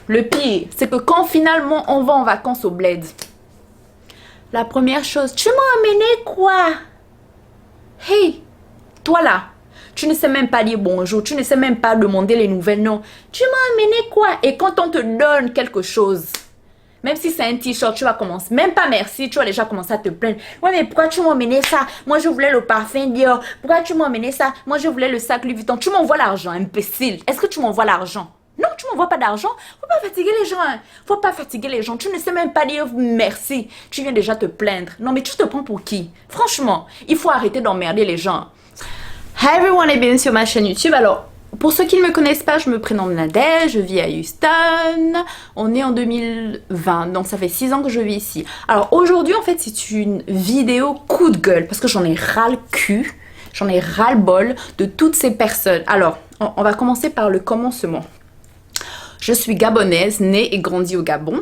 le pire, c'est que quand finalement on va en vacances au bled, la première chose, tu m'as amené quoi? Hey, toi là, tu ne sais même pas dire bonjour, tu ne sais même pas demander les nouvelles, non. Tu m'as amené quoi? Et quand on te donne quelque chose, même si c'est un t-shirt, tu vas commencer, même pas merci, tu vas déjà commencer à te plaindre. Ouais, mais pourquoi tu m'as amené ça? Moi, je voulais le parfum Dior. Pourquoi tu m'as amené ça? Moi, je voulais le sac Louis Vuitton. Tu m'envoies l'argent, imbécile. Est-ce que tu m'envoies l'argent? Non, tu m'envoies pas d'argent. Faut pas fatiguer les gens. Hein. Faut pas fatiguer les gens. Tu ne sais même pas dire merci. Tu viens déjà te plaindre. Non, mais tu te prends pour qui? Franchement, il faut arrêter d'emmerder les gens. Hi everyone et bienvenue sur ma chaîne YouTube. Alors, pour ceux qui ne me connaissent pas, je me prénomme Nadège, je vis à Houston. On est en 2020, donc ça fait 6 ans que je vis ici. Alors aujourd'hui, en fait, c'est une vidéo coup de gueule parce que j'en ai ras le cul, j'en ai ras le bol de toutes ces personnes. Alors, on va commencer par le commencement. Je suis gabonaise, née et grandie au Gabon.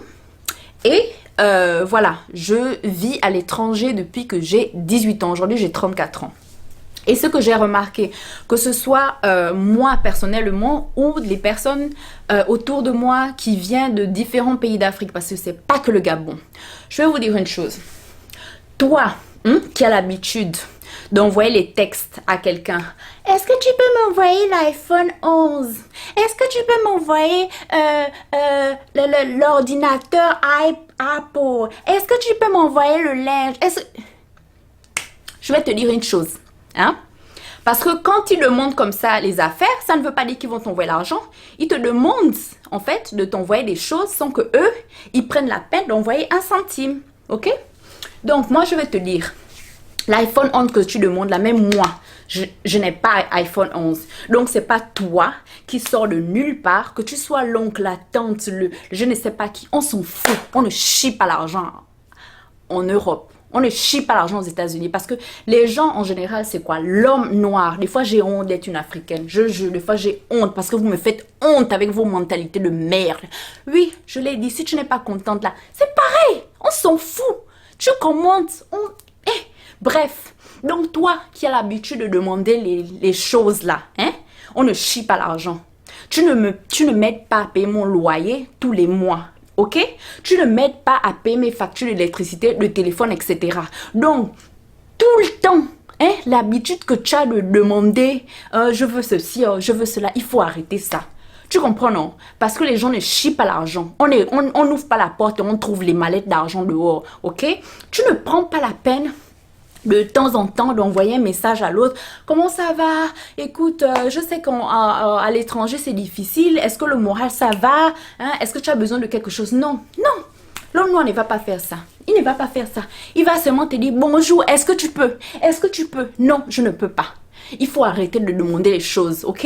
Et voilà, je vis à l'étranger depuis que j'ai 18 ans. Aujourd'hui, j'ai 34 ans. Et ce que j'ai remarqué, que ce soit moi personnellement ou les personnes autour de moi qui viennent de différents pays d'Afrique, parce que c'est pas que le Gabon. Je vais vous dire une chose. Toi, qui as l'habitude d'envoyer les textes à quelqu'un, est-ce que tu peux m'envoyer l'iPhone 11? Est-ce que tu peux m'envoyer l'ordinateur Apple? Est-ce que tu peux m'envoyer le linge? Je vais te dire une chose. Hein? Parce que quand ils demandent comme ça les affaires, ça ne veut pas dire qu'ils vont t'envoyer l'argent. Ils te demandent en fait de t'envoyer des choses sans que eux, ils prennent la peine d'envoyer un centime. Ok? Donc moi je vais te dire, l'iPhone 11 que tu demandes là, même moi, je n'ai pas iPhone 11. Donc c'est pas toi qui sors de nulle part, que tu sois l'oncle, la tante, je ne sais pas qui, on s'en fout. On ne chie pas l'argent en Europe. On ne chie pas l'argent aux États-Unis parce que les gens en général, c'est quoi? L'homme noir. Des fois, j'ai honte d'être une africaine. Je jure, des fois, j'ai honte parce que vous me faites honte avec vos mentalités de merde. Oui, je l'ai dit, si tu n'es pas contente là, c'est pareil. On s'en fout. Tu commentes. Bref, donc toi qui as l'habitude de demander les choses là, hein, on ne chie pas l'argent. Tu ne m'aides pas à payer mon loyer tous les mois. Ok? Tu ne m'aides pas à payer mes factures d'électricité, de téléphone, etc. Donc, tout le temps, hein, l'habitude que tu as de demander, je veux ceci, je veux cela, il faut arrêter ça. Tu comprends, non? Parce que les gens ne chient pas l'argent. On n'ouvre pas la porte et on trouve les mallettes d'argent dehors. Ok? Tu ne prends pas la peine de temps en temps d'envoyer un message à l'autre. Comment ça va? Écoute, je sais qu'à l'étranger c'est difficile. Est-ce que le moral ça va? Hein? Est-ce que tu as besoin de quelque chose? Non, non. L'homme noir ne va pas faire ça. Il ne va pas faire ça. Il va seulement te dire bonjour, est-ce que tu peux? Est-ce que tu peux? Non, je ne peux pas. Il faut arrêter de demander les choses, ok?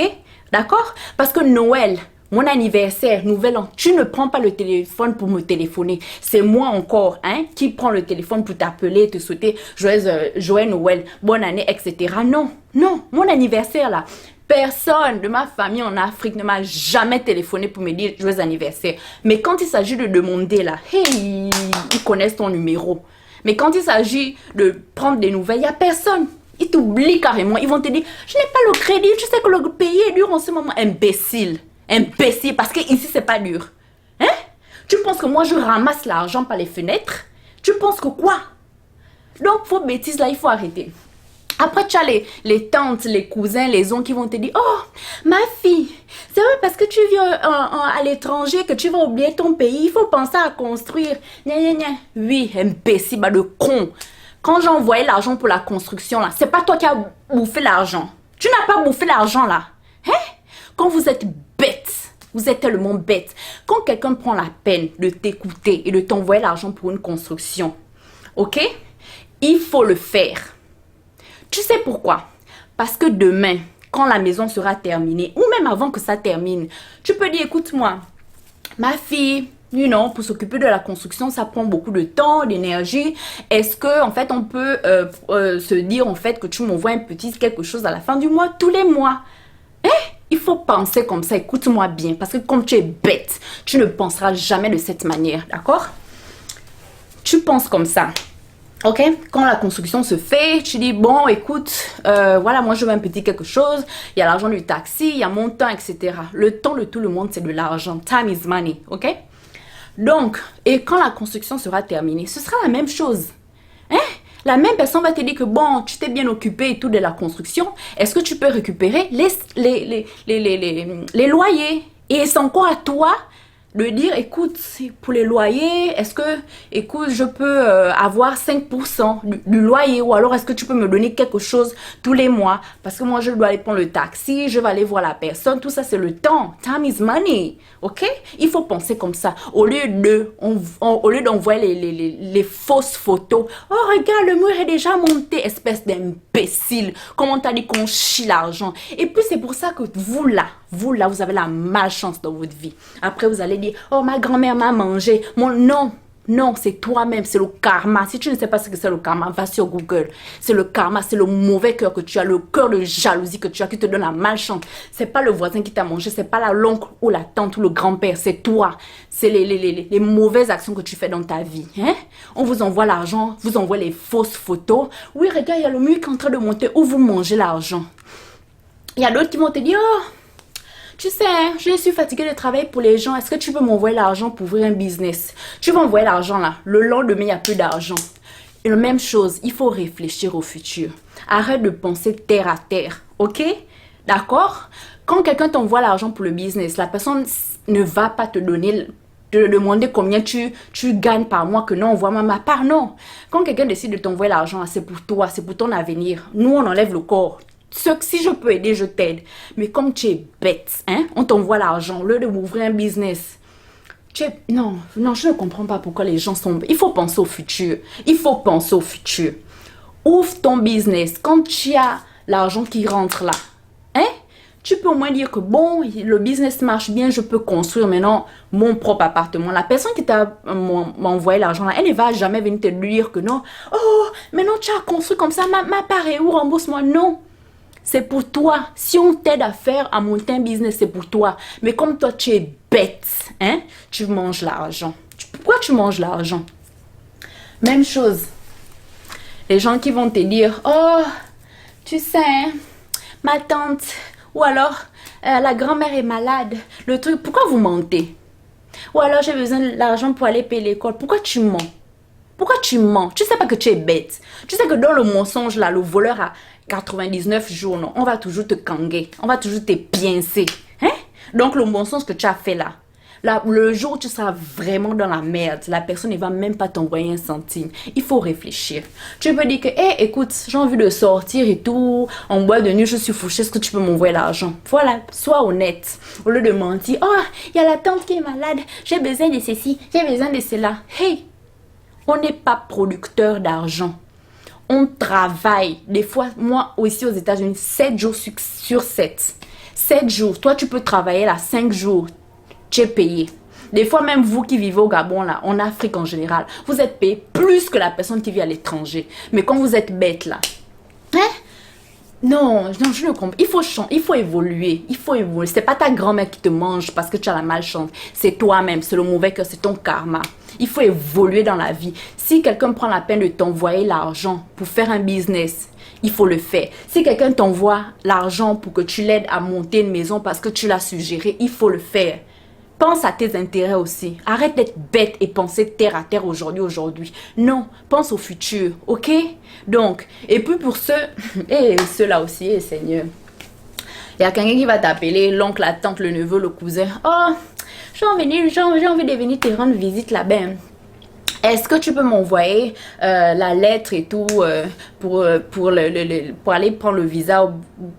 D'accord? Parce que Noël, mon anniversaire, nouvel an, tu ne prends pas le téléphone pour me téléphoner. C'est moi encore, hein, qui prend le téléphone pour t'appeler, te souhaiter joyeux Noël, bonne année, etc. Non, non, mon anniversaire là, personne de ma famille en Afrique ne m'a jamais téléphoné pour me dire joyeux anniversaire. Mais quand il s'agit de demander là, hey, ils connaissent ton numéro. Mais quand il s'agit de prendre des nouvelles, il n'y a personne. Ils t'oublient carrément. Ils vont te dire, je n'ai pas le crédit, tu sais que le pays est dur en ce moment. Imbécile. Imbécile, parce que ici c'est pas dur. Hein? Tu penses que moi je ramasse l'argent par les fenêtres? Tu penses que quoi? Donc, vos bêtises là, il faut arrêter. Après, tu as les tantes, les cousins, les oncles qui vont te dire, oh, ma fille, c'est vrai parce que tu vis à l'étranger que tu vas oublier ton pays, il faut penser à construire. Gna, gna, gna. Oui, imbécile, bah de con. Quand j'ai envoyé l'argent pour la construction là, c'est pas toi qui as bouffé l'argent. Tu n'as pas bouffé l'argent là. Hein? Quand vous êtes bête, vous êtes tellement bête. Quand quelqu'un prend la peine de t'écouter et de t'envoyer l'argent pour une construction, ok? Il faut le faire. Tu sais pourquoi? Parce que demain, quand la maison sera terminée, ou même avant que ça termine, tu peux dire, écoute-moi, ma fille, pour s'occuper de la construction, ça prend beaucoup de temps, d'énergie. Est-ce que, en fait, on peut se dire, en fait, que tu m'envoies un petit quelque chose à la fin du mois, tous les mois? Hein? Il faut penser comme ça, écoute-moi bien, parce que comme tu es bête, tu ne penseras jamais de cette manière, d'accord? Tu penses comme ça. Ok, quand la construction se fait, tu dis, bon, écoute, voilà, moi je veux un petit quelque chose, il y a l'argent du taxi, il y a mon temps, etc. Le temps de tout le monde, c'est de l'argent. Time is money, ok? Donc, et quand la construction sera terminée, ce sera la même chose. Hein? La même personne va te dire que, bon, tu t'es bien occupé et tout de la construction, est-ce que tu peux récupérer les loyers? Et c'est encore à toi de dire, écoute, pour les loyers, est-ce que, écoute, je peux avoir 5% du loyer ou alors est-ce que tu peux me donner quelque chose tous les mois parce que moi, je dois aller prendre le taxi, je vais aller voir la personne, tout ça, c'est le temps. Time is money, ok? Il faut penser comme ça. Au lieu d'envoyer les fausses photos, oh, regarde, le mur est déjà monté, espèce d'imbécile. Comment t'as dit qu'on chie l'argent? Et puis, c'est pour ça que vous là, vous avez la malchance dans votre vie. Après, vous allez dire, oh, ma grand-mère m'a mangé. Non, non, c'est toi-même, c'est le karma. Si tu ne sais pas ce que c'est le karma, va sur Google. C'est le karma, c'est le mauvais cœur que tu as, le cœur de jalousie que tu as qui te donne la malchance. C'est pas le voisin qui t'a mangé, c'est pas l'oncle ou la tante ou le grand-père, c'est toi. C'est les mauvaises actions que tu fais dans ta vie. Hein? On vous envoie l'argent, vous envoie les fausses photos. Oui, regarde, il y a le mur qui est en train de monter où vous mangez l'argent. Il y a d'autres qui vont te dire, oh, tu sais, je suis fatiguée de travailler pour les gens. Est-ce que tu peux m'envoyer l'argent pour ouvrir un business? Tu vas envoyer l'argent là. Le lendemain, il n'y a plus d'argent. Et la même chose, il faut réfléchir au futur. Arrête de penser terre à terre. Ok? D'accord? Quand quelqu'un t'envoie l'argent pour le business, la personne ne va pas te donner, te demander combien tu gagnes par mois, que non, envoie-moi ma part. Non. Quand quelqu'un décide de t'envoyer l'argent, c'est pour toi, c'est pour ton avenir. Nous, on enlève le corps. Si je peux aider, je t'aide. Mais comme tu es bête, hein, on t'envoie l'argent, au lieu de m'ouvrir un business. Non, je ne comprends pas pourquoi les gens sont... Il faut penser au futur. Il faut penser au futur. Ouvre ton business. Quand tu as l'argent qui rentre là, hein, tu peux au moins dire que bon, le business marche bien, je peux construire maintenant mon propre appartement. La personne qui t'a envoyé l'argent là, elle ne va jamais venir te dire que non. Oh, maintenant tu as construit comme ça, ma part est où, rembourse-moi. Non. C'est pour toi. Si on t'aide à monter un business, c'est pour toi. Mais comme toi, tu es bête, hein, tu manges l'argent. Pourquoi tu manges l'argent? Même chose. Les gens qui vont te dire, oh, tu sais, ma tante, ou alors, la grand-mère est malade. Le truc, pourquoi vous mentez? Ou alors, j'ai besoin de l'argent pour aller payer l'école. Pourquoi tu mens? Pourquoi tu mens? Tu sais pas que tu es bête. Tu sais que dans le mensonge, là, le voleur a 99 jours, non, on va toujours te kanguer. On va toujours te piencer. Hein? Donc, le mensonge que tu as fait là, le jour où tu seras vraiment dans la merde, la personne ne va même pas t'envoyer un centime. Il faut réfléchir. Tu peux dire que, hey, écoute, j'ai envie de sortir et tout. En boîte de nuit, je suis fouchée. Est-ce que tu peux m'envoyer l'argent? Voilà, sois honnête. Au lieu de mentir, oh, il y a la tante qui est malade. J'ai besoin de ceci, j'ai besoin de cela. Hey! On n'est pas producteur d'argent. On travaille. Des fois, moi, aussi aux États-Unis, 7 jours sur 7. 7 jours. Toi, tu peux travailler là 5 jours. Tu es payé. Des fois, même vous qui vivez au Gabon, là, en Afrique en général, vous êtes payé plus que la personne qui vit à l'étranger. Mais quand vous êtes bête là, hein? Non, je ne comprends pas. Il faut évoluer. Il faut évoluer. C'est pas ta grand-mère qui te mange parce que tu as la malchance. C'est toi-même. C'est le mauvais cœur. C'est ton karma. Il faut évoluer dans la vie. Si quelqu'un prend la peine de t'envoyer l'argent pour faire un business, il faut le faire. Si quelqu'un t'envoie l'argent pour que tu l'aides à monter une maison parce que tu l'as suggéré, il faut le faire. Pense à tes intérêts aussi. Arrête d'être bête et penser terre à terre aujourd'hui. Non, pense au futur, ok? Donc, et puis pour ceux, et ceux-là aussi, Seigneur. Il y a quelqu'un qui va t'appeler, l'oncle, la tante, le neveu, le cousin. Oh, j'ai envie de venir te rendre visite là-bas. Est-ce que tu peux m'envoyer la lettre et tout pour aller prendre le visa ou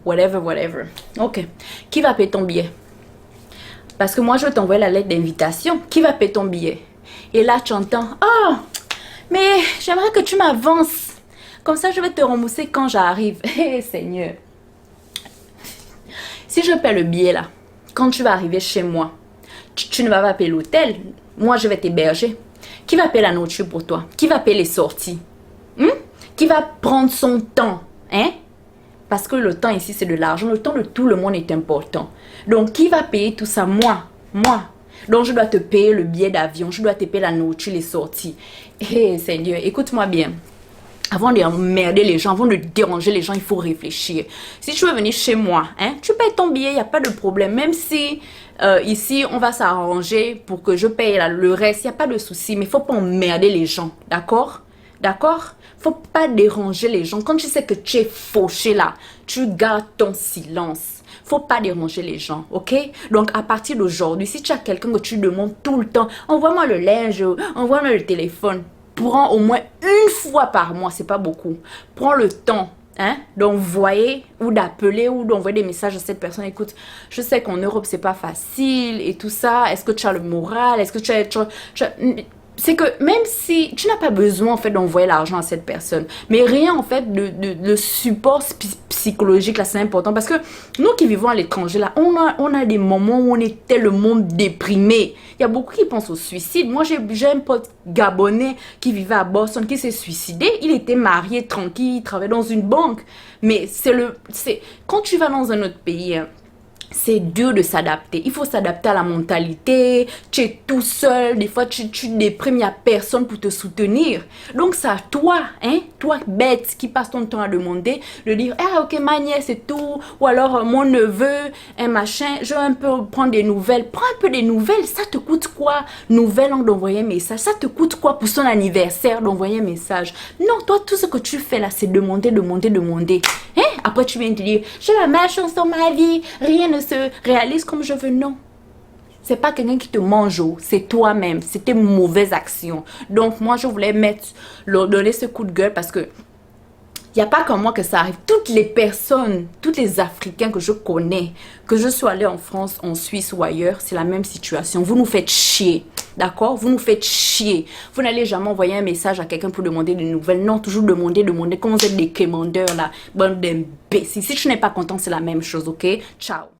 whatever. Ok. Qui va payer ton billet? Parce que moi, je vais t'envoyer la lettre d'invitation. Qui va payer ton billet? Et là, tu entends, oh, mais j'aimerais que tu m'avances. Comme ça, je vais te rembourser quand j'arrive. Hé, Seigneur. Si je paie le billet là, quand tu vas arriver chez moi, tu ne vas pas payer l'hôtel. Moi, je vais t'héberger. Qui va payer la nourriture pour toi? Qui va payer les sorties? Qui va prendre son temps? Hein? Parce que le temps ici, c'est de l'argent. Le temps de tout le monde est important. Donc, qui va payer tout ça? Moi. Donc, je dois te payer le billet d'avion. Je dois te payer la nourriture, les sorties. Hé, Seigneur, écoute-moi bien. Avant d'emmerder les gens, avant de déranger les gens, il faut réfléchir. Si tu veux venir chez moi, hein, tu payes ton billet, il n'y a pas de problème. Même si ici, on va s'arranger pour que je paye le reste, il n'y a pas de souci. Mais il ne faut pas emmerder les gens, d'accord? D'accord? Faut pas déranger les gens. Quand tu sais que tu es fauché là, tu gardes ton silence. Faut pas déranger les gens, ok? Donc, à partir d'aujourd'hui, si tu as quelqu'un que tu demandes tout le temps, envoie-moi le linge, envoie-moi le téléphone. Prends au moins une fois par mois, c'est pas beaucoup. Prends le temps, hein, d'envoyer ou d'appeler ou d'envoyer des messages à cette personne. Écoute, je sais qu'en Europe, c'est pas facile et tout ça. Est-ce que tu as le moral? Est-ce que c'est que même si tu n'as pas besoin en fait d'envoyer l'argent à cette personne, mais rien en fait de support psychologique là, c'est important parce que nous qui vivons à l'étranger là, on a des moments où on est tellement déprimé. Il y a beaucoup qui pensent au suicide. Moi j'ai un pote gabonais qui vivait à Boston qui s'est suicidé. Il était marié tranquille, il travaillait dans une banque, mais c'est quand tu vas dans un autre pays, hein, c'est dur de s'adapter. Il faut s'adapter à la mentalité. Tu es tout seul. Des fois, tu déprimes. Il n'y a personne pour te soutenir. Donc, c'est à toi, hein, toi bête qui passe ton temps à demander, de dire, ah, ok, ma nièce, c'est tout. Ou alors, mon neveu, un machin. Je veux un peu prendre des nouvelles. Prends un peu des nouvelles. Ça te coûte quoi? Nouvelles, d'envoyer un message. Ça te coûte quoi pour son anniversaire d'envoyer un message? Non, toi, tout ce que tu fais là, c'est demander, demander, demander. Hein? Après, tu viens te dire, j'ai la meilleure chance dans ma vie. Rien ne se réalise comme je veux. Non, c'est pas quelqu'un qui te mange, c'est toi-même, c'est tes mauvaises actions. Donc moi je voulais leur donner ce coup de gueule parce que il n'y a pas comme moi que ça arrive. Toutes les personnes, tous les Africains que je connais, que je sois allé en France, en Suisse ou ailleurs, c'est la même situation. Vous nous faites chier, d'accord? Vous nous faites chier. Vous n'allez jamais envoyer un message à quelqu'un pour demander des nouvelles. Non, toujours demander. Comme vous êtes des commandeurs là, bande d'imbéciles. Si tu n'es pas content, c'est la même chose, ok? Ciao.